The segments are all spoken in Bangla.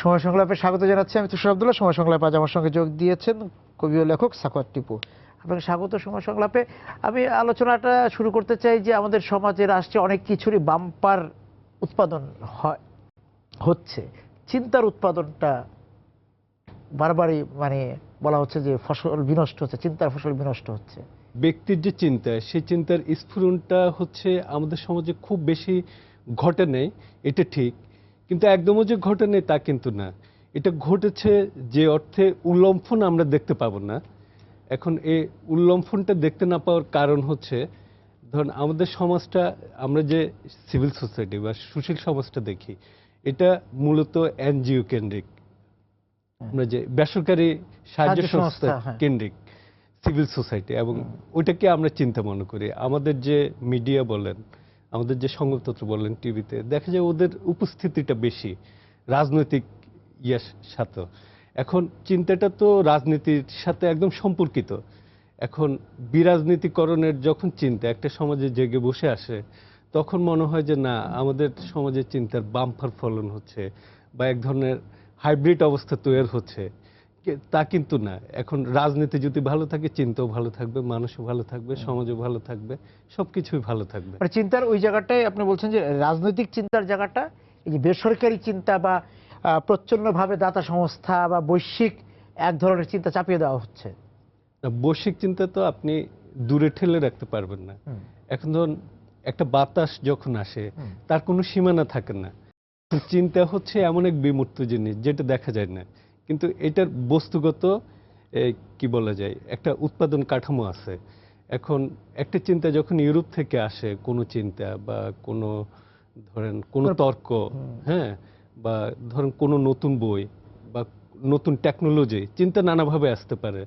সময় সংলাপে স্বাগত জানাচ্ছি। আমি তুষার আব্দুল্লাহ। সময় সংলাপে আজ আমার সঙ্গে যোগ দিয়েছেন কবি ও লেখক সাখাওয়াত টিপু। আপনাকে স্বাগত সময় সংলাপে। আমি আলোচনাটা শুরু করতে চাই যে আমাদের সমাজে রাষ্ট্রে অনেক কিছুরই বাম্পার উৎপাদন হচ্ছে, চিন্তার উৎপাদনটা বারবারই বলা হচ্ছে যে ফসল বিনষ্ট হচ্ছে, চিন্তার ফসল বিনষ্ট হচ্ছে। ব্যক্তির যে চিন্তা, সেই চিন্তার স্ফুরণটা হচ্ছে আমাদের সমাজে খুব বেশি ঘটে নেই, এটা ঠিক। কিন্তু একদমও যে ঘটে নেই তা কিন্তু না। এটা ঘটেছে যে অর্থে উল্লম্ফন আমরা দেখতে পাবো না। এখন এই উল্লম্ফনটা দেখতে না পাওয়ার কারণ হচ্ছে, ধরুন আমাদের সমাজটা, আমরা যে সিভিল সোসাইটি বা সুশীল সমাজটা দেখি, এটা মূলত এনজিও কেন্দ্রিক, আমরা যে বেসরকারি সাহায্য সংস্থা কেন্দ্রিক সিভিল সোসাইটি, এবং ওইটাকে আমরা চিন্তা মনে করি। আমাদের যে মিডিয়া বলেন, আমাদের যে সংবাদপত্র বলেন, টিভিতে দেখা যায় ওদের উপস্থিতিটা বেশি রাজনৈতিক ইয়ের সাথে। এখন চিন্তাটা তো রাজনীতির সাথে একদম সম্পর্কিত। এখন বিরাজনীতিকরণের যখন চিন্তা একটা সমাজে জেগে বসে আসে, তখন মনে হয় যে না, আমাদের সমাজে চিন্তার বাম্পার ফলন হচ্ছে বা এক ধরনের হাইব্রিড অবস্থা তৈরি হচ্ছে। তা কিন্তু না। এখন রাজনীতি যদি ভালো থাকে, চিন্তাও ভালো থাকবে, মানুষও ভালো থাকবে, সমাজও ভালো থাকবে, সবকিছুই ভালো থাকবে। চিন্তার ওই জায়গাটাই আপনি বলছেন যে রাজনৈতিক চিন্তার জায়গাটা, এই যে বেসরকারি চিন্তা বা প্রচ্ছন্নভাবে দাতা সংস্থা বা বৈশ্বিক এক ধরনের চিন্তা চাপিয়ে দেওয়া হচ্ছে। বৈশ্বিক চিন্তা তো আপনি দূরে ঠেলে রাখতে পারবেন না। এখন ধরুন একটা বাতাস যখন আসে, তার কোনো সীমানা থাকে না। চিন্তা হচ্ছে এমন এক বিমূর্ত জিনিস যেটা দেখা যায় না, কিন্তু এটার বস্তুগত কি বলা যায় একটা উৎপাদন কাঠামো আছে। এখন একটা চিন্তা যখন ইউরোপ থেকে আসে, কোনো চিন্তা বা কোনো ধরেন কোনো তর্ক, হ্যাঁ, বা ধরেন কোনো নতুন বই বা নতুন টেকনোলজি, চিন্তা নানাভাবে আসতে পারে।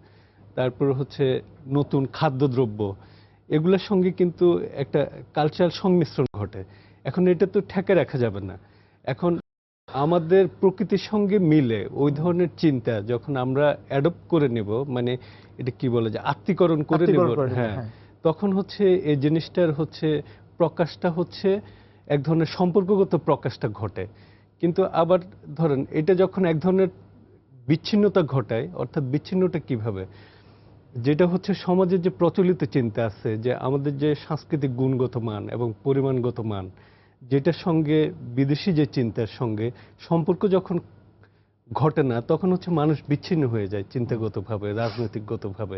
তারপর হচ্ছে নতুন খাদ্যদ্রব্য, এগুলোর সঙ্গে কিন্তু একটা কালচারাল সংমিশ্রণ ঘটে। এখন এটা তো ঠেকে রাখা যাবে না। এখন আমাদের প্রকৃতির সঙ্গে মিলে ওই ধরনের চিন্তা যখন আমরা অ্যাডপ্ট করে নেব, মানে এটা কি বলে যে আত্মীকরণ করে নেব, হ্যাঁ, তখন হচ্ছে এই জিনিসটার হচ্ছে প্রকাশটা হচ্ছে এক ধরনের সম্পর্কগত প্রকাশটা ঘটে। কিন্তু আবার ধরেন এটা যখন এক ধরনের বিচ্ছিন্নতা ঘটায়, অর্থাৎ বিচ্ছিন্নতা কিভাবে, যেটা হচ্ছে সমাজের যে প্রচলিত চিন্তা আছে, যে আমাদের যে সাংস্কৃতিক গুণগত মান এবং পরিমাণগত মান, যেটার সঙ্গে বিদেশি যে চিন্তার সঙ্গে সম্পর্ক যখন ঘটে না, তখন হচ্ছে মানুষ বিচ্ছিন্ন হয়ে যায় চিন্তাগতভাবে, রাজনৈতিকগতভাবে।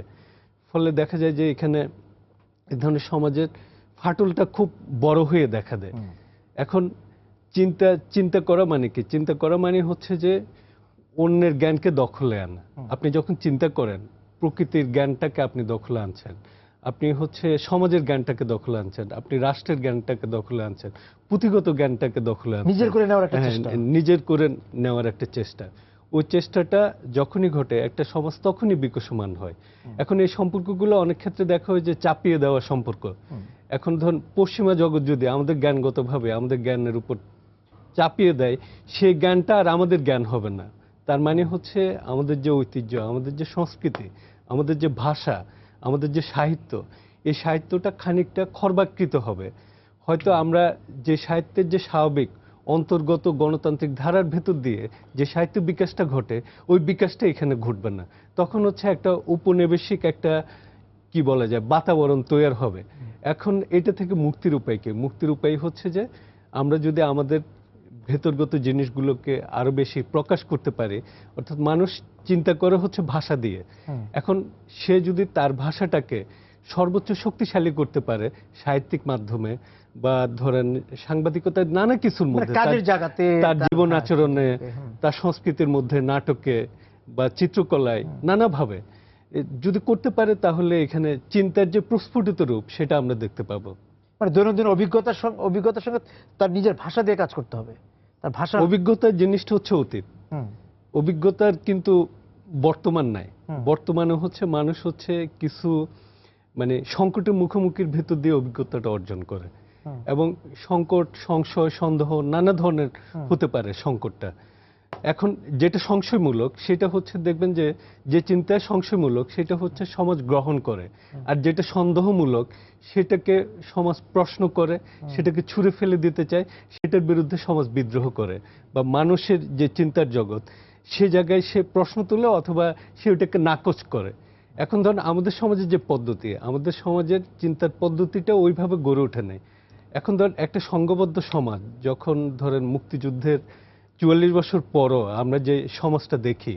ফলে দেখা যায় যে এখানে এই ধরনের সমাজের ফাটলটা খুব বড় হয়ে দেখা দেয়। এখন চিন্তা করা মানে কি? চিন্তা করা মানে হচ্ছে যে অন্যের জ্ঞানকে দখলে আনা। আপনি যখন চিন্তা করেন, প্রকৃতির জ্ঞানটাকে আপনি দখলে আনছেন, আপনি হচ্ছে সমাজের জ্ঞানটাকে দখলে আনছেন, আপনি রাষ্ট্রের জ্ঞানটাকে দখলে আনছেন, পুঁথিগত জ্ঞানটাকে দখলে আনছেন, নিজের করে নেওয়ার একটা চেষ্টা। নিজের করে নেওয়ার একটা চেষ্টা। ওই চেষ্টাটা যখনই ঘটে, একটা সমাজ তখনই বিকশমান হয়। এখন এই সম্পর্কগুলো অনেক ক্ষেত্রে দেখা হয় যে চাপিয়ে দেওয়া সম্পর্ক। এখন ধরুন পশ্চিমা জগৎ যদি আমাদের জ্ঞানগতভাবে আমাদের জ্ঞানের উপর চাপিয়ে দেয়, সেই জ্ঞানটা আর আমাদের জ্ঞান হবে না। তার মানে হচ্ছে আমাদের যে ঐতিহ্য, আমাদের যে সংস্কৃতি, আমাদের যে ভাষা, আমাদের যে সাহিত্য, এই সাহিত্যটা খানিকটা খর্বাকৃত হবে। হয়তো আমরা যে সাহিত্যের যে স্বাভাবিক অন্তর্গত গণতান্ত্রিক ধারার ভেতর দিয়ে যে সাহিত্য বিকাশটা ঘটে, ওই বিকাশটা এখানে ঘটবে না। তখন হচ্ছে একটা উপনিবেশিক একটা কি বলা যায় বাতাবরণ তৈরি হবে। এখন এটা থেকে মুক্তির উপায় কি? মুক্তির উপায় হচ্ছে যে আমরা যদি আমাদের ভেতরগত জিনিসগুলোকে আরো বেশি প্রকাশ করতে পারে, অর্থাৎ মানুষ চিন্তা করে হচ্ছে ভাষা দিয়ে। এখন সে যদি তার ভাষাটাকে সর্বোচ্চ শক্তিশালী করতে পারে সাহিত্যিক মাধ্যমে বা ধরেন সাংবাদিকতার নানা কিছুর মধ্যে, তার জীবন আচরণে, তার সংস্কৃতির মধ্যে, নাটকে বা চিত্রকলায় নানাভাবে যদি করতে পারে, তাহলে এখানে চিন্তার যে প্রস্ফুটিত রূপ সেটা আমরা দেখতে পাবো। দৈনন্দিন অভিজ্ঞতার সঙ্গে তার নিজের ভাষা দিয়ে কাজ করতে হবে। তার ভাষা, অভিজ্ঞতার জিনিসটা হচ্ছে অতীত, অভিজ্ঞতার কিন্তু বর্তমান নাই। বর্তমানে হচ্ছে মানুষ হচ্ছে কিছু সংকটের মুখোমুখির ভেতর দিয়ে অভিজ্ঞতাটা অর্জন করে, এবং সংকট, সংশয়, সন্দেহ নানা ধরনের হতে পারে সংকটটা। এখন যেটা সংশয়মূলক সেটা হচ্ছে দেখবেন যে যে চিন্তায় সংশয়মূলক সেটা হচ্ছে সমাজ গ্রহণ করে, আর যেটা সন্দেহমূলক সেটাকে সমাজ প্রশ্ন করে, সেটাকে ছুঁড়ে ফেলে দিতে চায়, সেটার বিরুদ্ধে সমাজ বিদ্রোহ করে। বা মানুষের যে চিন্তার জগৎ সে জায়গায় সে প্রশ্ন তুলে অথবা সে ওটাকে নাকচ করে। এখন ধরুন আমাদের সমাজের যে পদ্ধতি, আমাদের সমাজের চিন্তার পদ্ধতিটা ওইভাবে গড়ে ওঠে নাই। এখন ধরেন একটা সংঘবদ্ধ সমাজ, যখন ধরেন মুক্তিযুদ্ধের ৪৪ বছর পরও আমরা যে সমাজটা দেখি,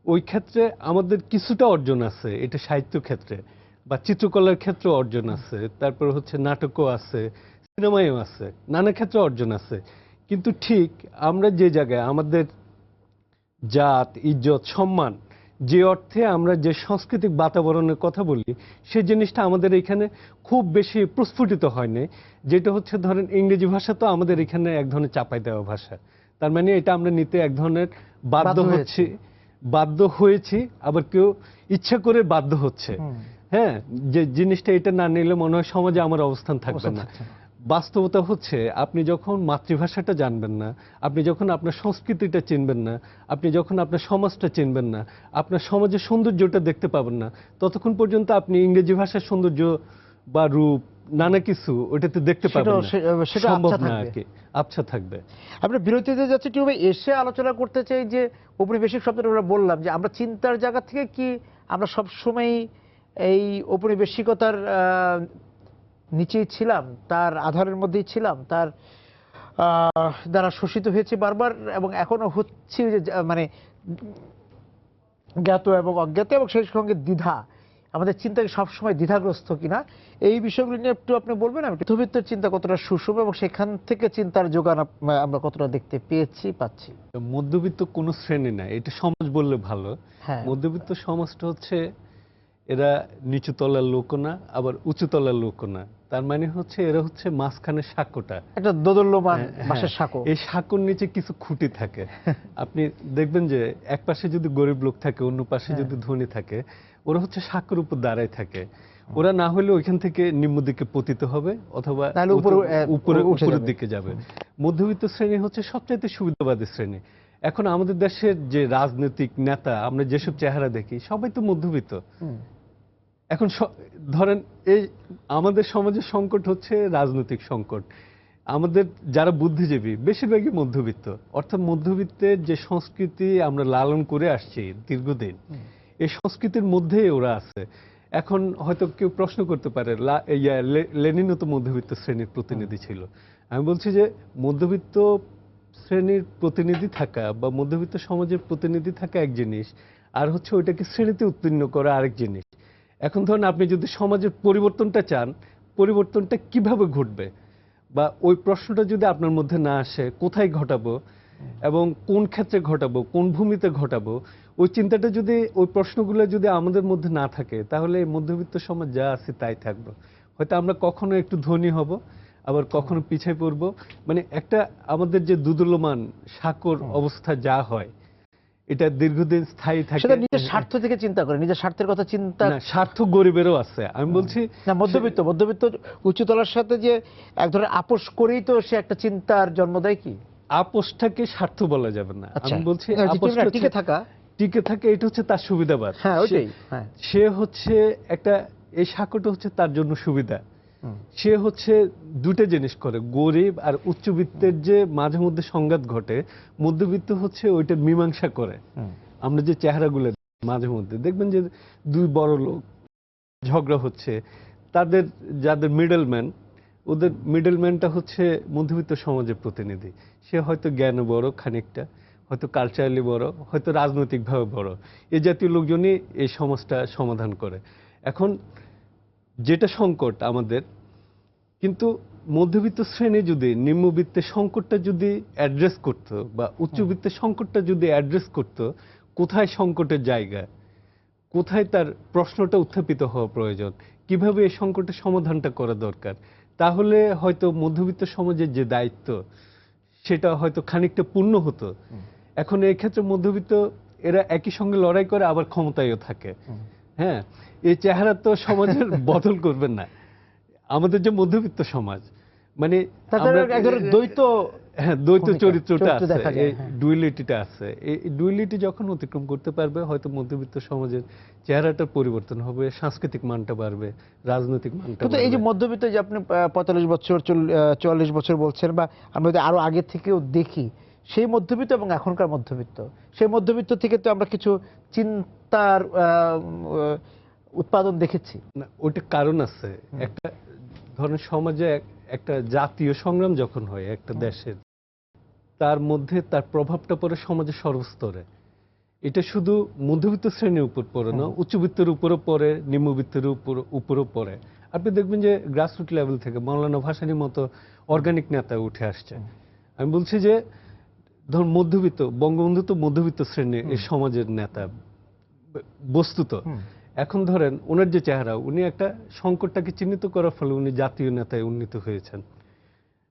ওই ক্ষেত্রে আমাদের কিছুটা অর্জন আছে, এটা সাহিত্য ক্ষেত্রে বা চিত্রকলার ক্ষেত্রে অর্জন আছে, তারপর হচ্ছে নাটকও আছে, সিনেমায়ও আছে, নানা ক্ষেত্রে অর্জন আছে। কিন্তু ঠিক আমরা যে জায়গায় আমাদের জাত, ইজ্জত, সম্মান, যে অর্থে আমরা যে সাংস্কৃতিক বাতাবরণের কথা বলি, সেই জিনিসটা আমাদের এখানে খুব বেশি প্রস্ফুটিত হয়নি। যেটা হচ্ছে ধরেন ইংরেজি ভাষা তো আমাদের এখানে এক ধরনের চাপাই দেওয়া ভাষা। তার মানে এটা আমরা নিতে এক ধরনের বাধ্য হচ্ছি, বাধ্য হয়েছি, আবার কেউ ইচ্ছা করে বাধ্য হচ্ছে। হ্যাঁ, যে জিনিসটা এটা না নিলে মনে হয় সমাজে আমার অবস্থান থাকবে না। বাস্তবতা হচ্ছে আপনি যখন মাতৃভাষাটা জানবেন না, আপনি যখন আপনার সংস্কৃতিটা চিনবেন না, আপনি যখন আপনার সমাজটা চিনবেন না, আপনার সমাজের সৌন্দর্যটা দেখতে পাবেন না, ততক্ষণ পর্যন্ত আপনি ইংরেজি ভাষার সৌন্দর্য বা রূপ নানা কিছু ওটাতে দেখতে পাবেন না, সেটা সম্ভব না আর কি, আবছা থাকবে। আমরা বিরতিতে যাচ্ছি, টিউবে এসে আলোচনা করতে চাই যে ঔপনিবেশিক শব্দটা আমরা বললাম যে আমরা চিন্তার জায়গা থেকে কি আমরা সবসময় এই ঔপনিবেশিকতার নিচেই ছিলাম, তার আধারের মধ্যেই ছিলাম, তার দ্বারা শোষিত হয়েছে বারবার এবং এখনো হচ্ছে, যে মানে জ্ঞাত এবং অজ্ঞাত, এবং সেই সঙ্গে দ্বিধা, আমাদের চিন্তাকে সবসময় দ্বিধাগ্রস্ত কিনা, এই বিষয়গুলি নিয়ে একটু আপনি বলবেন। আমি মধ্যবিত্তের চিন্তা কতটা সুষম এবং সেখান থেকে চিন্তার যোগান আমরা কতটা দেখতে পাচ্ছি। মধ্যবিত্ত কোনো শ্রেণী না, এটা সমাজ বললে ভালো। মধ্যবিত্ত সমাজটা হচ্ছে এরা নিচু তলার লোক না, আবার উঁচু তলার লোক না। তার মানে হচ্ছে এরা হচ্ছে মাঝখানে সাঁকোটা, একটা দোদুল্যমান বাঁশের সাঁকো। এই সাঁকোর নিচে কিছু খুঁটি থাকে। আপনি দেখবেন যে এক পাশে যদি গরিব লোক থাকে, অন্য পাশে যদি ধনী থাকে, ওরা হচ্ছে সাঁকোর উপর দাঁড়ায় থাকে। ওরা না হলে ওইখান থেকে নিম্ন দিকে পতিত হবে অথবা উপরের দিকে যাবে। মধ্যবিত্ত শ্রেণী হচ্ছে সবচাইতে সুবিধাবাদী শ্রেণী। এখন আমাদের দেশের যে রাজনৈতিক নেতা আমরা যেসব চেহারা দেখি, সবাই তো মধ্যবিত্ত। এখন ধরেন এই আমাদের সমাজের সংকট হচ্ছে রাজনৈতিক সংকট। আমাদের যারা বুদ্ধিজীবী বেশিরভাগই মধ্যবিত্ত, অর্থাৎ মধ্যবিত্তের যে সংস্কৃতি আমরা লালন করে আসছি দীর্ঘদিন, এই সংস্কৃতির মধ্যে ওরা আছে। এখন হয়তো কেউ প্রশ্ন করতে পারে, লেনিনও তো মধ্যবিত্ত শ্রেণীর প্রতিনিধি ছিল। আমি বলছি যে মধ্যবিত্ত শ্রেণীর প্রতিনিধি থাকা বা মধ্যবিত্ত সমাজের প্রতিনিধি থাকা এক জিনিস, আর হচ্ছে ওইটাকে শ্রেণীতে উত্তীর্ণ করা আরেক জিনিস। এখন ধরুন আপনি যদি সমাজের পরিবর্তনটা চান, পরিবর্তনটা কিভাবে ঘটবে বা ওই প্রশ্নটা যদি আপনার মধ্যে না আসে, কোথায় ঘটাবো এবং কোন ক্ষেত্রে ঘটাবো, কোন ভূমিতে ঘটাবো, ওই চিন্তাটা যদি, ওই প্রশ্নগুলো যদি আমাদের মধ্যে না থাকে, তাহলে এই মধ্যবিত্ত সমাজ যা আছে তাই থাকবো। হয়তো আমরা কখনো একটু ধনী হব, আবার কখনো পিছিয়ে পড়বো। মানে একটা আমাদের যে দুদুল্যমান সাঁকোর অবস্থা যা হয়, এটা দীর্ঘদিন স্থায়ী থাকে। সেটা নিজের স্বার্থ থেকে চিন্তা করে, নিজের স্বার্থের কথা চিন্তা না, স্বার্থ গরিবেরও আছে। আমি বলছি না, মধ্যবিত্ত উচ্চতলার সাথে যে এক ধরনের আপোষ করেই তো সে একটা চিন্তার জন্ম দেয়। কি আপোষটাকে স্বার্থ বলা যাবে না। আমি বলছি টিকে থাকে, এটা হচ্ছে তার সুবিধাবাদ। সে হচ্ছে একটা, এই সাঁকোটা হচ্ছে তার জন্য সুবিধা। সে হচ্ছে দুটো জিনিস করে, গরিব আর উচ্চবিত্তের যে মাঝে মধ্যে সংঘাত ঘটে, মধ্যবিত্ত হচ্ছে ওইটা মীমাংসা করে। আমরা যে চেহারাগুলো মাঝে মধ্যে দেখবেন যে দুই বড় লোক ঝগড়া হচ্ছে, তাদের যাদের মিডলম্যান, ওদের মিডলম্যানটা হচ্ছে মধ্যবিত্ত সমাজের প্রতিনিধি। সে হয়তো জ্ঞান বড় খানিকটা, হয়তো কালচারালি বড়, হয়তো রাজনৈতিকভাবে বড়। এই জাতীয় লোকজনই এই সমাজটা সমাধান করে। এখন যেটা সংকট আমাদের, কিন্তু মধ্যবিত্ত শ্রেণী যদি নিম্নবিত্তের সংকটটা যদি অ্যাড্রেস করত বা উচ্চবিত্তের সংকটটা যদি অ্যাড্রেস করত, কোথায় সংকটের জায়গা, কোথায় তার প্রশ্নটা উত্থাপিত হওয়া প্রয়োজন, কিভাবে এই সংকটের সমাধানটা করা দরকার, তাহলে হয়তো মধ্যবিত্ত সমাজের যে দায়িত্ব সেটা হয়তো খানিকটা পূর্ণ হতো। এখন এই ক্ষেত্রে মধ্যবিত্ত এরা একই সঙ্গে লড়াই করে, আবার ক্ষমতায়ও থাকে। হ্যাঁ, এই চেহারা তো সমাজের বদল করবেন না। আমাদের যে মধ্যবিত্ত সমাজ, মানে তাদের আমরা- এক ধরনের দ্বৈত হ্যাঁ, দ্বৈত ভূমিকা, চরিত্রটা চরিত্র আছে, দেখা যায়, এই হ্যাঁ। ডুয়ালিটিটা আছে। এই ডুয়ালিটি যখন অতিক্রম করতে পারবে, হয়তো মধ্যবিত্ত সমাজের চেহারাটার পরিবর্তন হবে, সাংস্কৃতিক মানটা বাড়বে, রাজনৈতিক মানটা কিন্তু এই যে বাড়বে। মধ্যবিত্ত যে আপনি 45 বছর 44 বছর বলছেন, বা আমরা যদি আরো আগে থেকেও দেখি, সেই মধ্যবিত্ত এবং এখনকার মধ্যবিত্ত, সেই মধ্যবিত্ত থেকে তো আমরা কিছু চিন্তার উৎপাদন দেখেছি। না, ওইটা কারণ আছে। একটা ধরেন সমাজে একটা জাতীয় সংগ্রাম যখন হয় একটা দেশের, তার মধ্যে তার প্রভাবটা পড়ে সমাজের সর্বস্তরে। এটা শুধু মধ্যবিত্ত শ্রেণীর উপর পড়ে না, উচ্চবিত্তের উপরও পড়ে, নিম্নবিত্তের উপরও পড়ে। আপনি দেখবেন যে গ্রাসরুট লেভেল থেকে মৌলানা ভাসানীর মতো অর্গানিক নেতা উঠে আসছে। আমি বলছি যে ধর মধ্যবিত্ত, বঙ্গবন্ধু তো মধ্যবিত্ত শ্রেণীর এই সমাজের নেতা বস্তুত। এখন ধরেন ওনার যে চেহারা, উনি একটা সংকটটাকে চিহ্নিত করার ফলে উনি জাতীয় নেতায় উন্নীত হয়েছেন।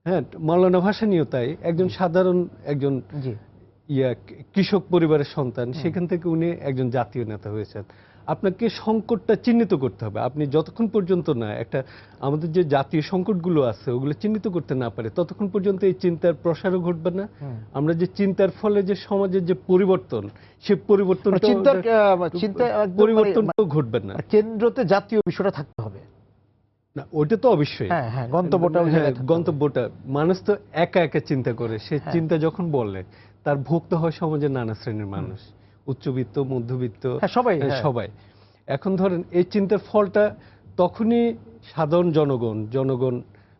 হ্যাঁ, মৌলানা ভাসানীও তাই, একজন সাধারণ একজন জি, কৃষক পরিবারের সন্তান, সেখান থেকে উনি একজন জাতীয় নেতা হয়েছেন। আপনাকে সংকটটা চিহ্নিত করতে হবে। আপনি যতক্ষণ পর্যন্ত না একটা আমাদের যে জাতীয় সংকটগুলো আছে ওগুলো চিহ্নিত করতে না পারে, ততক্ষণ পর্যন্ত এই চিন্তার প্রসারও ঘটবে না। আমরা যে চিন্তার ফলে যে সমাজের যে পরিবর্তন, সে পরিবর্তনটা পরিবর্তনটাও ঘটবে না। কেন্দ্রতে জাতীয় বিষয়টা থাকতে হবে। না, ওইটা তো অবশ্যই। হ্যাঁ হ্যাঁ, গন্তব্যটা ওই জায়গায় থাকতে হবে। গন্তব্যটা মানুষ তো একা একা চিন্তা করে, সে চিন্তা যখন বলে তার ভুক্ত হয় সমাজের নানা শ্রেণীর মানুষ, উচ্চবিত্ত, মধ্যবিত্ত, হ্যাঁ, সবাই, হ্যাঁ। সবাই। এখন ধরেন এই চিন্তার ফলটা তখনই সাধারণ জনগণ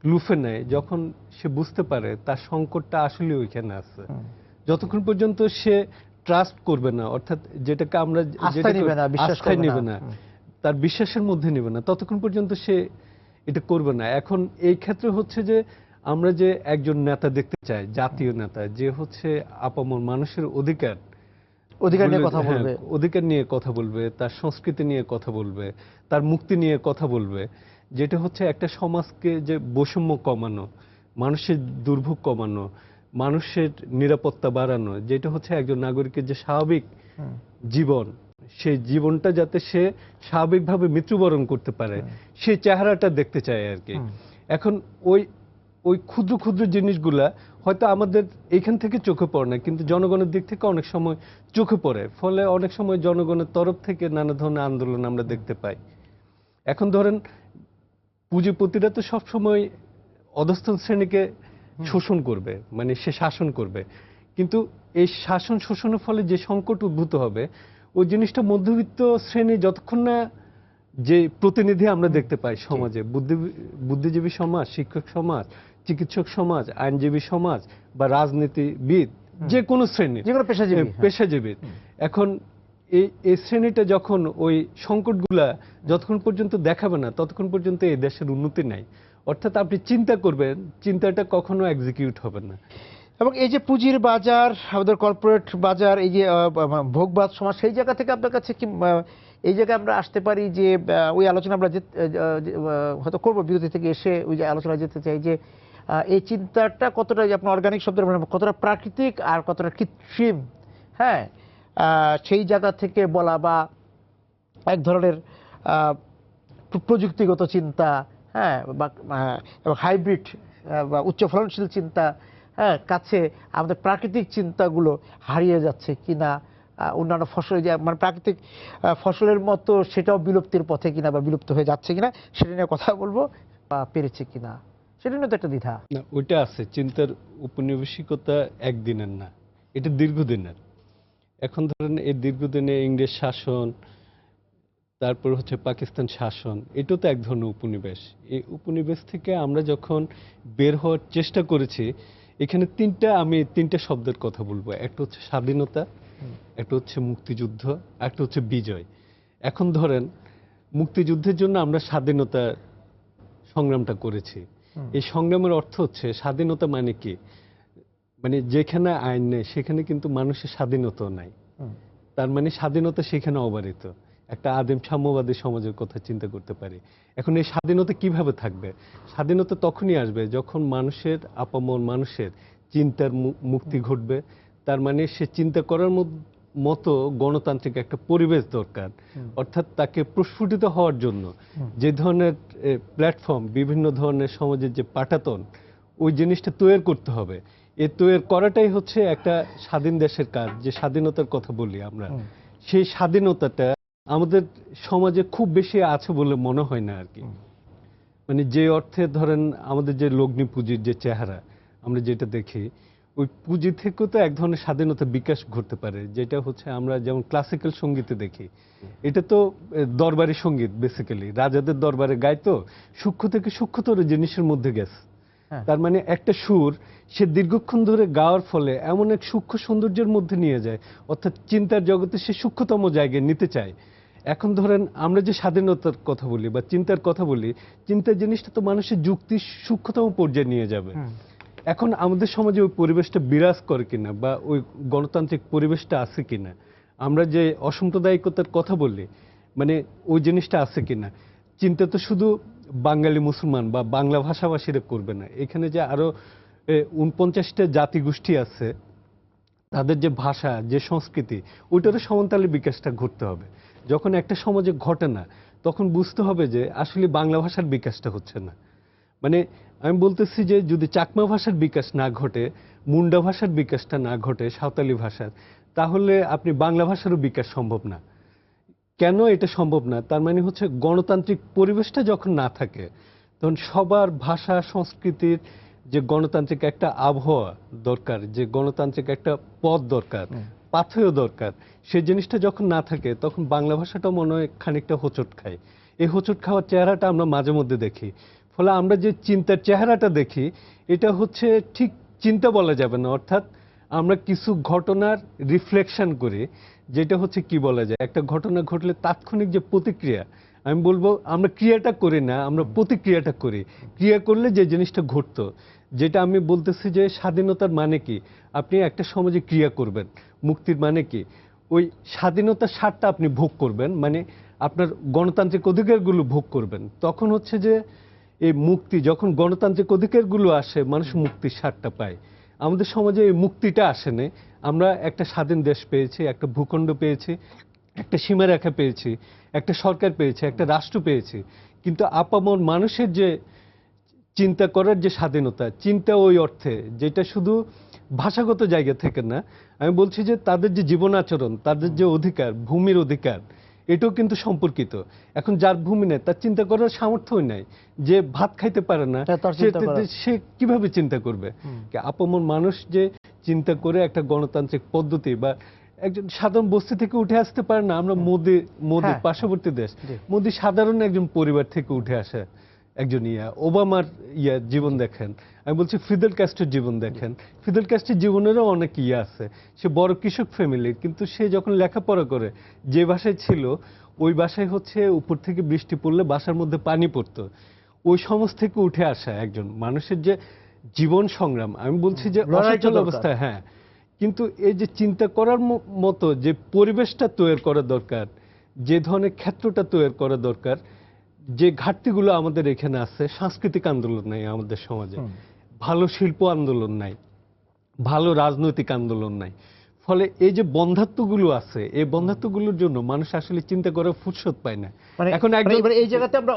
লুফে নেয় যখন সে বুঝতে পারে তার সংকটটা আসলে ওইখানে আছে। যতক্ষণ পর্যন্ত সে ট্রাস্ট করবে না, অর্থাৎ যেটাকে আমরা আস্থায় নিবে না, বিশ্বাস আস্থায় করবে নেবে না। না, তার বিশ্বাসের মধ্যে নেবে না, ততক্ষণ পর্যন্ত সে এটা করবে না। এখন এই ক্ষেত্রে হচ্ছে যে আমরা যে একজন নেতা দেখতে চাই, জাতীয় নেতা, যে হচ্ছে আপামর মানুষের অধিকার নিয়ে কথা হ্যাঁ, বলবে, অধিকার নিয়ে কথা বলবে, তার সংস্কৃতি নিয়ে কথা বলবে, তার মুক্তি নিয়ে কথা বলবে, যেটা হচ্ছে একটা সমাজকে যে বৈষম্য কমানো, মানুষের দুর্ভোগ কমানো, মানুষের নিরাপত্তা বাড়ানো, যেটা হচ্ছে একজন নাগরিকের যে স্বাভাবিক জীবন, সেই জীবনটা যাতে সে স্বাভাবিকভাবে মৃত্যুবরণ করতে পারে, সেই চেহারাটা দেখতে চায় আর কি। এখন ওই ওই ক্ষুদ্র ক্ষুদ্র জিনিসগুলা হয়তো আমাদের এখান থেকে চোখে পড়ে না, কিন্তু জনগণের দিক থেকে অনেক সময় চোখে পড়ে, ফলে অনেক সময় জনগণের তরফ থেকে নানা ধরনের আন্দোলন আমরা দেখতে পাই। এখন ধরেন পুঁজিপতিরা তো সবসময় অধস্তন শ্রেণীকে শোষণ করবে, মানে সে শাসন করবে, কিন্তু এই শাসন শোষণের ফলে যে সংকট উদ্ভূত হবে, ওই জিনিসটা মধ্যবিত্ত শ্রেণী যতক্ষণ না, যে প্রতিনিধি আমরা দেখতে পাই সমাজে, বুদ্ধিজীবী সমাজ, শিক্ষক সমাজ, চিকিৎসক সমাজ, আইনজীবী সমাজ বা রাজনীতিবিদ, যে কোনো শ্রেণী, যেগুলো পেশাজীবী, এখন এই শ্রেণীটা যখন ওই সংকটগুলা যতক্ষণ পর্যন্ত দেখাবে না, ততক্ষণ পর্যন্ত এই দেশের উন্নতি নাই। অর্থাৎ আপনি চিন্তা করবেন, চিন্তাটা কখনো এক্সিকিউট হবে না। এবং এই যে পুঁজির বাজার, আমাদের কর্পোরেট বাজার, এই যে ভোগবাদ সমাজ, সেই জায়গা থেকে আপনার কাছে কি এই জায়গায় আমরা আসতে পারি যে ওই আলোচনা আমরা হয়তো করবো বিরতি থেকে এসে, ওই যে আলোচনা যেতে চাই যে এই চিন্তাটা কতটা, যে আপনার অর্গানিক শব্দের মানে কতটা প্রাকৃতিক আর কতটা কৃত্রিম, হ্যাঁ, সেই জায়গা থেকে বলা, বা এক ধরনের প্রযুক্তিগত চিন্তা, হ্যাঁ, বা এবং হাইব্রিড বা উচ্চ ফলনশীল চিন্তা, হ্যাঁ, কাছে আমাদের প্রাকৃতিক চিন্তাগুলো হারিয়ে যাচ্ছে কিনা, অন্যান্য ফসল, যে মানে প্রাকৃতিক ফসলের মতো সেটাও বিলুপ্তির পথে কিনা বা বিলুপ্ত হয়ে যাচ্ছে কিনা, সেটা নিয়ে কথা বলবো, বা পেরেছে কিনা সেটা নিয়ে তো একটা দ্বিধা। না, ওইটা আছে। চিন্তার উপনিবেশিকতা একদিনের না, এটা দীর্ঘদিনের। এখন ধরেন এই দীর্ঘদিনে ইংরেজ শাসন, তারপর হচ্ছে পাকিস্তান শাসন, এটা তো এক ধরনের উপনিবেশ। এই উপনিবেশ থেকে আমরা যখন বের হওয়ার চেষ্টা করেছি, এখানে আমি তিনটা শব্দের কথা বলবো। একটা হচ্ছে স্বাধীনতা, একটা হচ্ছে মুক্তিযুদ্ধ, একটা হচ্ছে বিজয়। এখন ধরেন মুক্তিযুদ্ধের জন্য আমরা স্বাধীনতা সংগ্রামটা করেছি। এই সংগ্রামের অর্থ হচ্ছে, স্বাধীনতা মানে কি, মানে যেখানে আইন নেই সেখানে কিন্তু মানুষের স্বাধীনতাও নাই, তার মানে স্বাধীনতা সেখানে অবারিত। একটা আদিম সাম্যবাদী সমাজের কথা চিন্তা করতে পারি। এখন এই স্বাধীনতা কিভাবে থাকবে? স্বাধীনতা তখনই আসবে যখন মানুষের, আপামর মানুষের চিন্তার মুক্তি ঘটবে। তার মানে সে চিন্তা করার মতো গণতান্ত্রিক একটা পরিবেশ দরকার। অর্থাৎ তাকে প্রস্ফুটিত হওয়ার জন্য যে ধরনের প্ল্যাটফর্ম, বিভিন্ন ধরনের সমাজের যে পাটাতন, ওই জিনিসটা তৈরি করতে হবে। এ তৈরি করাটাই হচ্ছে একটা স্বাধীন দেশের কাজ। যে স্বাধীনতার কথা বলি আমরা, সেই স্বাধীনতাটা আমাদের সমাজে খুব বেশি আছে বলে মনে হয় না আর কি। মানে যে অর্থে ধরেন আমাদের যে লগ্নি পুঁজির যে চেহারা আমরা যেটা দেখি, ওই পুঁজি থেকেও তো এক ধরনের স্বাধীনতা বিকাশ ঘটতে পারে, যেটা হচ্ছে আমরা যেমন ক্লাসিক্যাল সঙ্গীতে দেখি। এটা তো দরবারি সঙ্গীত, বেসিক্যালি রাজাদের দরবারে গাইতো, সূক্ষ্ম থেকে সূক্ষ্মতর জিনিসের মধ্যে গেছে। তার মানে একটা সুর সে দীর্ঘক্ষণ ধরে গাওয়ার ফলে এমন এক সূক্ষ্ম সৌন্দর্যের মধ্যে নিয়ে যায়, অর্থাৎ চিন্তার জগতে সে সূক্ষ্মতম জায়গায় নিতে চায়। এখন ধরেন আমরা যে স্বাধীনতার কথা বলি বা চিন্তার কথা বলি, চিন্তার জিনিসটা তো মানুষের যুক্তির সূক্ষ্মতম পর্যায়ে নিয়ে যাবে। এখন আমাদের সমাজে ওই পরিবেশটা বিরাজ করে কিনা বা ওই গণতান্ত্রিক পরিবেশটা আছে কিনা, আমরা যে অসাম্প্রদায়িকতার কথা বলি, মানে ওই জিনিসটা আছে কিনা। চিন্তা তো শুধু বাঙালি মুসলমান বা বাংলা ভাষাভাষীরা করবে না, এখানে যে আরো 49টা জাতিগোষ্ঠী আছে, তাদের যে ভাষা, যে সংস্কৃতি, ওইটারও সমানতালে বিকাশটা ঘটতে হবে। যখন একটা সমাজে ঘটে না, তখন বুঝতে হবে যে আসলে বাংলা ভাষার বিকাশটা হচ্ছে না। মানে আমি বলতেছি যে যদি চাকমা ভাষার বিকাশ না ঘটে, মুন্ডা ভাষার বিকাশটা না ঘটে, সাঁওতালি ভাষার, তাহলে আপনি বাংলা ভাষারও বিকাশ সম্ভব না। কেন এটা সম্ভব না? তার মানে হচ্ছে গণতান্ত্রিক পরিবেশটা যখন না থাকে, তখন সবার ভাষা সংস্কৃতির যে গণতান্ত্রিক একটা আবহাওয়া দরকার, যে গণতান্ত্রিক একটা পথ দরকার, পাথেয় দরকার, সেই জিনিসটা যখন না থাকে, তখন বাংলা ভাষাটাও মনে হয় খানিকটা হোঁচট খায়। এই হোঁচট খাওয়ার চেহারাটা আমরা মাঝে মধ্যে দেখি। ফলে আমরা যে চিন্তার চেহারাটা দেখি, এটা হচ্ছে ঠিক চিন্তা বলা যাবে না, অর্থাৎ আমরা কিছু ঘটনার রিফ্লেকশন করি, যেটা হচ্ছে কি বলা যায়, একটা ঘটনা ঘটলে তাৎক্ষণিক যে প্রতিক্রিয়া, আমি বলবো আমরা ক্রিয়াটা করি না, আমরা প্রতিক্রিয়াটা করি। ক্রিয়া করলে যে জিনিসটা ঘটতো, যেটা আমি বলতেছি যে স্বাধীনতার মানে কি, আপনি একটা সমাজে ক্রিয়া করবেন। মুক্তির মানে কি, ওই স্বাধীনতার স্বাদটা আপনি ভোগ করবেন, মানে আপনার গণতান্ত্রিক অধিকারগুলো ভোগ করবেন। তখন হচ্ছে যে এই মুক্তি, যখন গণতান্ত্রিক অধিকারগুলো আসে, মানুষ মুক্তির স্বাদটা পায়। আমাদের সমাজে এই মুক্তিটা আসেনি। আমরা একটা স্বাধীন দেশ পেয়েছি, একটা ভূখণ্ড পেয়েছি, একটা সীমারেখা পেয়েছি, একটা সরকার পেয়েছি, একটা রাষ্ট্র পেয়েছি, কিন্তু আপামর মানুষের যে চিন্তা করার যে স্বাধীনতা, চিন্তা ওই অর্থে যেটা শুধু ভাষাগত জায়গা থেকে না, আমি বলছি যে তাদের যে জীবন আচরণ, তাদের যে অধিকার, ভূমির অধিকার, এটাও কিন্তু সম্পর্কিত। এখন যার ভূমি নেই, তার চিন্তা করার সামর্থ্যই নাই। যে ভাত খাইতে পারে না, সে কিভাবে চিন্তা করবে? আপামর মানুষ যে চিন্তা করে একটা গণতান্ত্রিক পদ্ধতি বা একজন সাধারণ বস্তি থেকে উঠে আসতে পারে না। আমরা মোদির পার্শ্ববর্তী দেশ, মোদি সাধারণ একজন পরিবার থেকে উঠে আসে একজন ওবামার জীবন দেখেন, আমি বলছি ফিদেল ক্যাস্ট্রোর জীবন দেখেন। ফিদেল ক্যাস্ট্রোর জীবনেরও অনেক আছে। সে বড় কৃষক ফ্যামিলির, কিন্তু সে যখন লেখাপড়া করে, যে বাসায় ছিল ওই বাসায় হচ্ছে উপর থেকে বৃষ্টি পড়লে বাসার মধ্যে পানি পড়তো। ওই সমাজ থেকে উঠে আসা একজন মানুষের যে জীবন সংগ্রাম, আমি বলছি যে অসচ্ছল অবস্থায়, হ্যাঁ, কিন্তু এই যে চিন্তা করার মতো যে পরিবেশটা তৈরি করা দরকার, যে ধরনের ক্ষেত্রটা তৈরি করা দরকার, যে ঘাটতিগুলো আমাদের এখানে আছে, সাংস্কৃতিক আন্দোলন নাই আমাদের সমাজে, ভালো শিল্প আন্দোলন নাই, ভালো রাজনৈতিক আন্দোলন নাই। ফলে এই যে বন্ধাত্বগুলো আছে, এই বন্ধাত্বগুলোর জন্য মানুষ আসলে চিন্তা করার ফুরসত পায় না। এখন এই জায়গাতে আমরা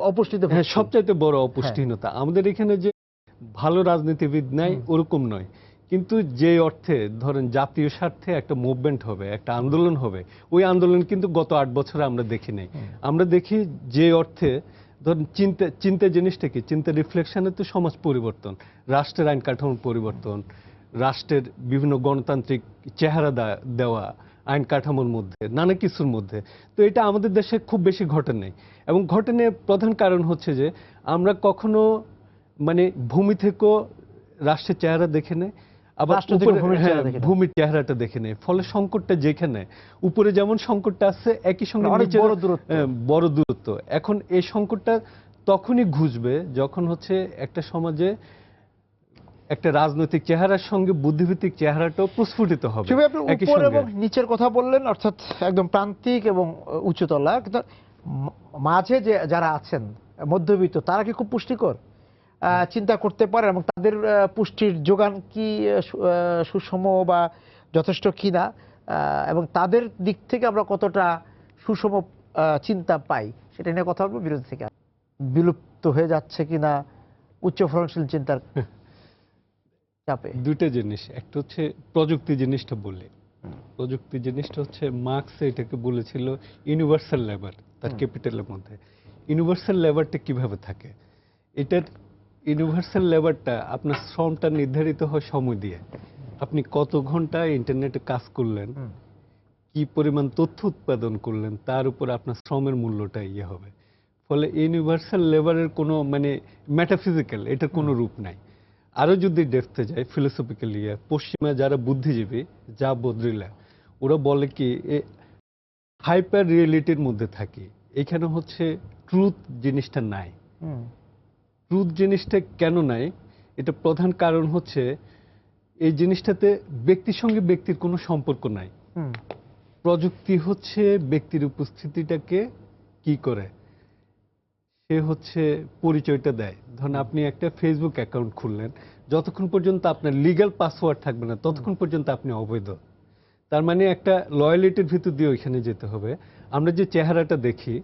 অপুষ্টিত, হ্যাঁ, সবচাইতে বড় অপুষ্টিহীনতা আমাদের এখানে। যে ভালো রাজনীতিবিদ নাই ওরকম নয়, কিন্তু যে অর্থে ধরেন জাতীয় স্বার্থে একটা মুভমেন্ট হবে, একটা আন্দোলন হবে, ওই আন্দোলন কিন্তু গত 8 বছরে আমরা দেখি নাই। আমরা দেখি যে অর্থে ধরেন চিন্তা জিনিসটা কি, চিন্তা রিফ্লেকশনে তো সমাজ পরিবর্তন, রাষ্ট্রের আইন কাঠামোর পরিবর্তন, রাষ্ট্রের বিভিন্ন গণতান্ত্রিক চেহারা দেওয়া আইন কাঠামোর মধ্যে, নানা কিছুর মধ্যে। তো এটা আমাদের দেশে খুব বেশি ঘটে নাই, এবং ঘটনের প্রধান কারণ হচ্ছে যে আমরা কখনো মানে ভূমি থেকেও রাষ্ট্রের চেহারা দেখে নেই, আবার ভূমির চেহারাটা দেখে নেই। ফলে সংকটটা যেখানে উপরে যেমন সংকটটা আছে, একই সঙ্গে বড় দূরত্ব। এখন এই সংকটটা তখনই ঘুচবে যখন হচ্ছে একটা সমাজে একটা রাজনৈতিক চেহারার সঙ্গে বুদ্ধিভিত্তিক চেহারাটাও প্রস্ফুটিত হবে। উপর এবং নিচের কথা বললেন, অর্থাৎ একদম প্রান্তিক এবং উচ্চতলা, কিন্তু মাঝে যে যারা আছেন মধ্যবিত্ত, তারা কি খুব পুষ্টিকর চিন্তা করতে পারে, এবং তাদের পুষ্টির যোগান কি সুষম বা যথেষ্ট কিনা, এবং তাদের দিক থেকে আমরা কতটা সুষম চিন্তা পাই, সেটা নিয়ে কথা বলবো। বিরোধী থেকে বিলুপ্ত হয়ে যাচ্ছে কিনা, উচ্চ ফলনশীল চিন্তার চাপে? দুইটা জিনিস, একটা হচ্ছে প্রযুক্তি জিনিসটা বলে, প্রযুক্তি জিনিসটা হচ্ছে মার্কস এটাকে বলেছিল ইউনিভার্সাল লেবার, তার ক্যাপিটালের মধ্যে ইউনিভার্সাল লেবারটা কিভাবে থাকে। এটার ইউনিভার্সাল লেবারটা আপনার শ্রমটা নির্ধারিত হয় সময় দিয়ে, আপনি কত ঘন্টা ইন্টারনেটে কাজ করলেন, কি পরিমাণ তথ্য উৎপাদন করলেন, তার উপর আপনার শ্রমের মূল্যটা ইয়ে হবে। ফলে ইউনিভার্সাল লেবারের কোনো মানে মেটাফিজিক্যাল এটার কোনো রূপ নাই। আরো যদি ডেপথে যায় ফিলোসফিক্যালি, পশ্চিমা যারা বুদ্ধিজীবী, যা বদ্রিলা, ওরা বলে কি হাইপার রিয়েলিটির মধ্যে থাকি, এখানে হচ্ছে ট্রুথ জিনিসটা নাই। ট্রুথ জিনিসটা কেন নাই, এটা প্রধান কারণ হচ্ছে এই জিনিসটাতে ব্যক্তির সঙ্গে ব্যক্তির কোনো সম্পর্ক নাই। প্রযুক্তি হচ্ছে ব্যক্তির উপস্থিতিটাকে কি করে, সে হচ্ছে পরিচয়টা দেয়। ধরুন আপনি একটা ফেসবুক অ্যাকাউন্ট খুললেন, যতক্ষণ পর্যন্ত আপনার লিগ্যাল পাসওয়ার্ড থাকবে না ততক্ষণ পর্যন্ত আপনি অবৈধ। তার মানে একটা লয়ালিটির ভিতর দিয়ে ওইখানে যেতে হবে। আমরা যে চেহারাটা দেখি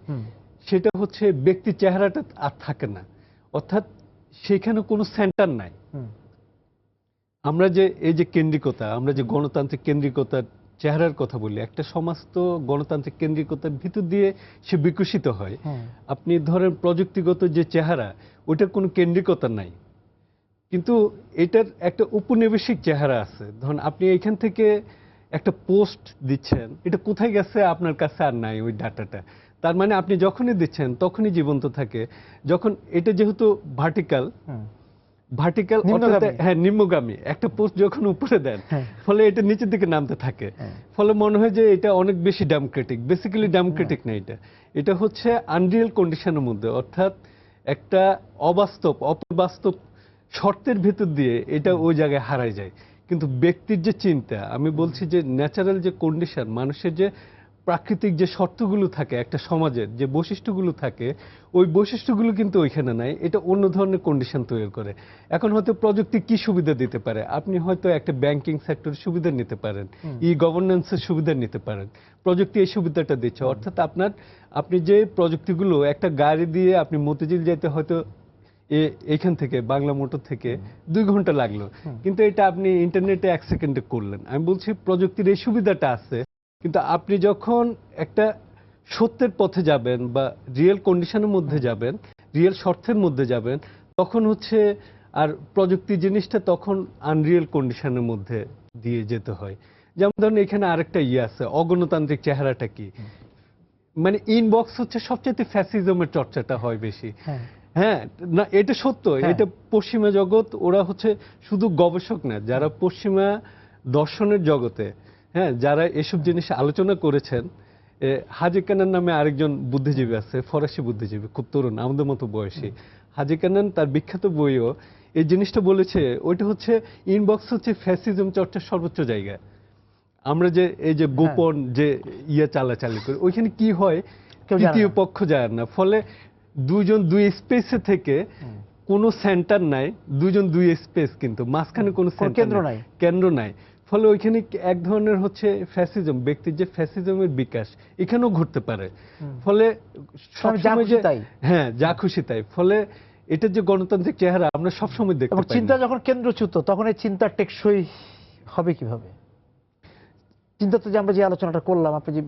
সেটা হচ্ছে ব্যক্তির চেহারাটা আর থাকে না, অর্থাৎ সেখানে কোনো সেন্টার নাই। আমরা যে এই যে কেন্দ্রিকতা, আমরা যে গণতান্ত্রিক কেন্দ্রিকতার চেহারার কথা বলি, একটা সমাজ তো গণতান্ত্রিক কেন্দ্রিকতার ভিতর দিয়ে সে বিকশিত হয়। আপনি ধরেন প্রযুক্তিগত যে চেহারা, ওটার কোনো কেন্দ্রিকতা নাই, কিন্তু এটার একটা উপনিবেশিক চেহারা আছে। ধরুন আপনি এখান থেকে একটা পোস্ট দিচ্ছেন, এটা কোথায় গেছে আপনার কাছে আর নাই ওই ডাটাটা। তার মানে আপনি যখনই দিচ্ছেন তখনই জীবন্ত থাকে। যখন এটা যেহেতু ভার্টিক্যাল, হ্যাঁ নিম্নগামী, একটা পোস্ট যখন উপরে দেন ফলে এটা নিচের দিকে নামতে থাকে, ফলে মনে হয় যে এটা অনেক বেশি ডেমোক্রেটিক। বেসিক্যালি ডেমোক্রেটিক না, এটা হচ্ছে আনরিয়েল কন্ডিশনের মধ্যে, অর্থাৎ একটা অবাস্তব অপবাস্তব শর্তের ভিতর দিয়ে এটা ওই জায়গায় হারায় যায়। কিন্তু ব্যক্তির যে চিন্তা, আমি বলছি যে ন্যাচারাল যে কন্ডিশন, মানুষের যে প্রাকৃতিক যে শর্তগুলো থাকে একটা সমাজের, যে বৈশিষ্ট্যগুলো থাকে, ওই বৈশিষ্ট্যগুলো কিন্তু ওইখানে নাই। এটা অন্য ধরনের কন্ডিশন তৈরি করে। এখন হয়তো প্রযুক্তি কি সুবিধা দিতে পারে, আপনি হয়তো একটা ব্যাংকিং সেক্টরের সুবিধা নিতে পারেন, ই গভর্নেন্সের সুবিধা নিতে পারেন, প্রযুক্তি এই সুবিধাটা দিচ্ছে। অর্থাৎ আপনি যে প্রযুক্তিগুলো, একটা গাড়ি দিয়ে আপনি মতিঝিল যেতে হয়তো এইখান থেকে বাংলা মোটর থেকে 2 ঘন্টা লাগলো, কিন্তু এটা আপনি ইন্টারনেটে 1 সেকেন্ডে করলেন। আমি বলছি প্রযুক্তির এই সুবিধাটা আছে, কিন্তু আপনি যখন একটা সত্যের পথে যাবেন বা রিয়েল কন্ডিশনের মধ্যে যাবেন, রিয়েল শর্তের মধ্যে যাবেন, তখন হচ্ছে আর প্রযুক্তি জিনিসটা তখন আনরিয়েল কন্ডিশনের মধ্যে দিয়ে যেতে হয়। যেমন ধরুন এখানে আরেকটা আছে, অগণতান্ত্রিক চেহারাটা কি, মানে ইনবক্স হচ্ছে সবচেয়ে ফ্যাসিজমের চর্চাটা হয় বেশি। হ্যাঁ না, এটা সত্য। এটা পশ্চিমা জগৎ, ওরা হচ্ছে শুধু গবেষক না, যারা পশ্চিমা দর্শনের জগতে, হ্যাঁ, যারা এসব জিনিস আলোচনা করেছেন। হাজি কানান নামে আরেকজন বুদ্ধিজীবী আছে, ফরাসি বুদ্ধিজীবী, খুব তরুণ, আমাদের মতো বয়সী। হাজি কানান তার বিখ্যাত বইও এই জিনিসটা বলেছে, ওইটা হচ্ছে ইনবক্স হচ্ছে ফ্যাসিজম চর্চার সর্বোচ্চ জায়গা। আমরা যে এই যে গোপন যে চালাচালি করি, ওইখানে কি হয় তৃতীয় পক্ষ যায় না, ফলে দুজন দুই স্পেসে থেকে কোনো সেন্টার নাই, দুজন দুই স্পেস, কিন্তু মাঝখানে কোনো কেন্দ্র নাই। ফলে ওইখানে এক ধরনের হচ্ছে ফ্যাসিজম, ব্যক্তির যে ফ্যাসিজমের বিকাশ এখানেও ঘটতে পারে। ফলে হ্যাঁ, যা খুশি তাই। ফলে এটা যে গণতান্ত্রিক চেহারা আমরা সবসময় দেখতে পাই। চিন্তা যখন কেন্দ্রচ্যুত, তখন এই চিন্তা টেকসই হবে কিভাবে? চিন্তা তো যে আমরা যে আলোচনাটা করলাম, আপনি যে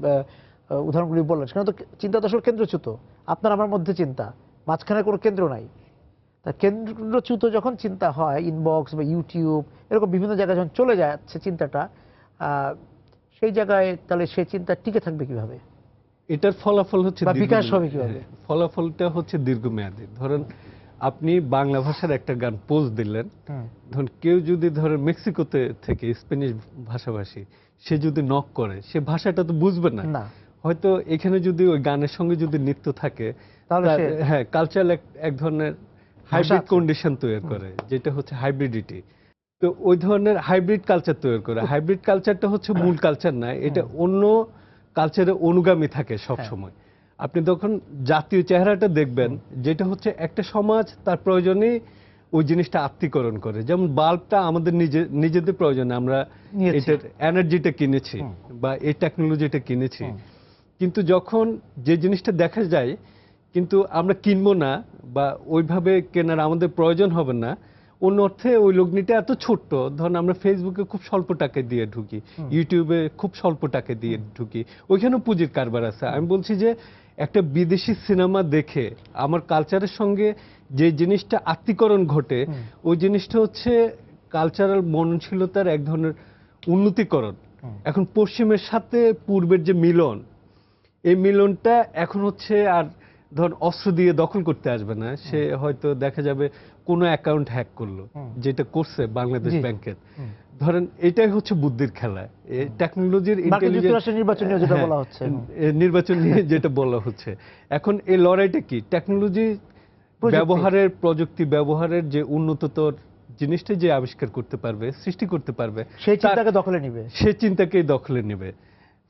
উদাহরণগুলি বললেন, সেখানে তো চিন্তা তো আসলে কেন্দ্রচ্যুত। আপনার আমার মধ্যে চিন্তা, মাঝখানে কোনো কেন্দ্র নাই। তা কেন্দ্রচ্যুত যখন চিন্তা হয়, ইনবক্স বা ইউটিউব এরকম বিভিন্ন জায়গায় যখন চলে যাচ্ছে চিন্তাটা, সেই জায়গায় তাহলে সেই চিন্তা টিকে থাকবে কিভাবে? এটার ফলাফল হচ্ছে বিকাশ হবে কিভাবে? ফলাফলটা হচ্ছে দীর্ঘমেয়াদী। ধরেন আপনি বাংলা ভাষার একটা গান পোজ দিলেন, ধরুন কেউ যদি ধরেন মেক্সিকোতে থেকে স্প্যানিশ ভাষাভাষী, সে যদি নক করে, সে ভাষাটা তো বুঝবে না। হয়তো এখানে যদি ওই গানের সঙ্গে যদি নৃত্য থাকে, তাহলে হ্যাঁ, কালচারাল এক ধরনের হাইব্রিড কন্ডিশন তৈরি করে, যেটা হচ্ছে হাইব্রিডিটি। তো ওই ধরনের হাইব্রিড কালচার তৈরি করে। হাইব্রিড কালচারটা হচ্ছে মূল কালচার না, এটা অন্য কালচারে অনুগামী থাকে সব সময়। আপনি তখন জাতীয় চেহারাটা দেখবেন, যেটা হচ্ছে একটা সমাজ তার প্রয়োজনে ওই জিনিসটা আত্মীকরণ করে। যেমন বাল্বটা আমাদের নিজেদের প্রয়োজনে আমরা এটার এনার্জিটা কিনেছি বা এই টেকনোলজিটা কিনেছি, কিন্তু যখন যে জিনিসটা দেখা যায় কিন্তু আমরা কিনবো না বা ওইভাবে কেনার আমাদের প্রয়োজন হবে না, অন্য অর্থে ওই লগ্নিটা এত ছোট্ট, ধরুন আমরা ফেসবুকে খুব স্বল্প টাকা দিয়ে ঢুকি, ইউটিউবে খুব স্বল্প টাকা দিয়ে ঢুকি, ওইখানেও পুঁজির কারবার আছে। আমি বলছি যে একটা বিদেশি সিনেমা দেখে আমার কালচারের সঙ্গে যে জিনিসটা আত্মীকরণ ঘটে, ওই জিনিসটা হচ্ছে কালচারাল মননশীলতার এক ধরনের উন্নতিকরণ। এখন পশ্চিমের সাথে পূর্বের যে মিলন, এই মিলনটা এখন হচ্ছে আর ধর অস্ত্র দিয়ে দখল করতে আসবে না, সে হয়তো দেখা যাবে কোনো অ্যাকাউন্ট হ্যাক করলো, যেটা করছে বাংলাদেশ ব্যাংকের। ধরেন এটাই হচ্ছে বুদ্ধির খেলা, টেকনোলজির নির্বাচনীয় যেটা বলা হচ্ছে, নির্বাচন নিয়ে যেটা বলা হচ্ছে। এখন এই লড়াইটা কি? টেকনোলজি ব্যবহারের, প্রযুক্তি ব্যবহারের যে উন্নততর জিনিসটা যে আবিষ্কার করতে পারবে, সৃষ্টি করতে পারবে, সেই চিন্তাকে দখলে নিবে, সেই চিন্তাকেই দখলে নেবে।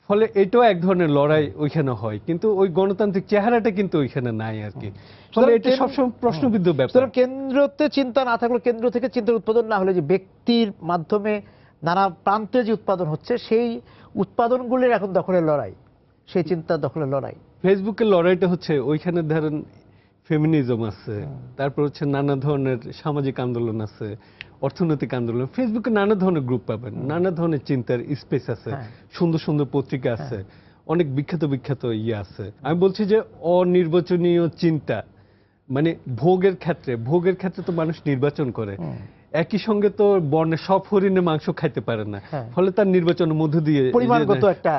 ফলে এটাও এক ধরনের লড়াই ওইখানে হয়, কিন্তু ওই গণতান্ত্রিক চেহারাটা কিন্তু ওইখানে নাই আর কি। ফলে এটা সবসময় প্রশ্নবিদ্ধ ব্যাপার। কেন্দ্রতে চিন্তা না থাকলে, কেন্দ্র থেকে চিন্তার উৎপাদন না হলে, যে ব্যক্তির মাধ্যমে নানা প্রান্তে যে উৎপাদন হচ্ছে, সেই উৎপাদনগুলির এখন দখলের লড়াই, সেই চিন্তার দখলের লড়াই। ফেসবুকের লড়াইটা হচ্ছে ওইখানে ধরেন ফেমিনিজম আছে, তারপর হচ্ছে নানা ধরনের সামাজিক আন্দোলন আছে, অর্থনৈতিক আন্দোলন। ফেসবুকে নানা ধরনের গ্রুপ পাবেন, নানা ধরনের চিন্তার স্পেস আছে, সুন্দর সুন্দর পত্রিকা আছে, অনেক বিখ্যাত বিখ্যাত ইয়ে আছে। আমি বলছি যে অনির্বাচনীয় চিন্তা, মানে ভোগের ক্ষেত্রে তো মানুষ নির্বাচন করে, একই সঙ্গে তো বর্ণের সব হরিণে মাংস খাইতে পারে না, ফলে তার নির্বাচনের মধ্য দিয়ে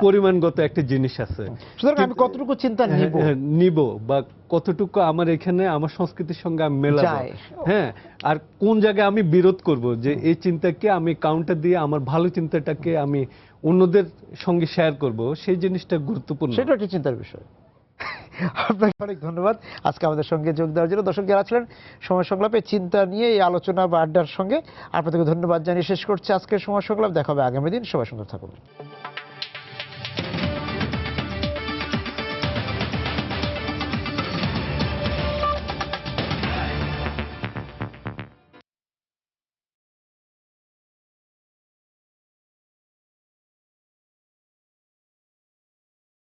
পরিমাণগত একটা জিনিস আছে। সুতরাং আমি কতটুকু চিন্তা নিব বা কতটুকু আমার এখানে আমার সংস্কৃতির সঙ্গে আমি মেলাবো, হ্যাঁ, আর কোন জায়গায় আমি বিরোধ করব, যে এই চিন্তাকে আমি কাউন্টার দিয়ে আমার ভালো চিন্তাটাকে আমি অন্যদের সঙ্গে শেয়ার করব, সেই জিনিসটা গুরুত্বপূর্ণ, সেটা একটা চিন্তার বিষয়। আপনাকে অনেক ধন্যবাদ আজকে আমাদের সঙ্গে যোগ দেওয়ার জন্য। দর্শক যারা ছিলেন সময় সংলাপে চিন্তা নিয়ে এই আলোচনা বা আড্ডার সঙ্গে, আপনাদেরকে ধন্যবাদ জানিয়ে শেষ করছি আজকের সময় সংলাপ। দেখা হবে আগামী দিন। সবাই সুন্দর থাকুন।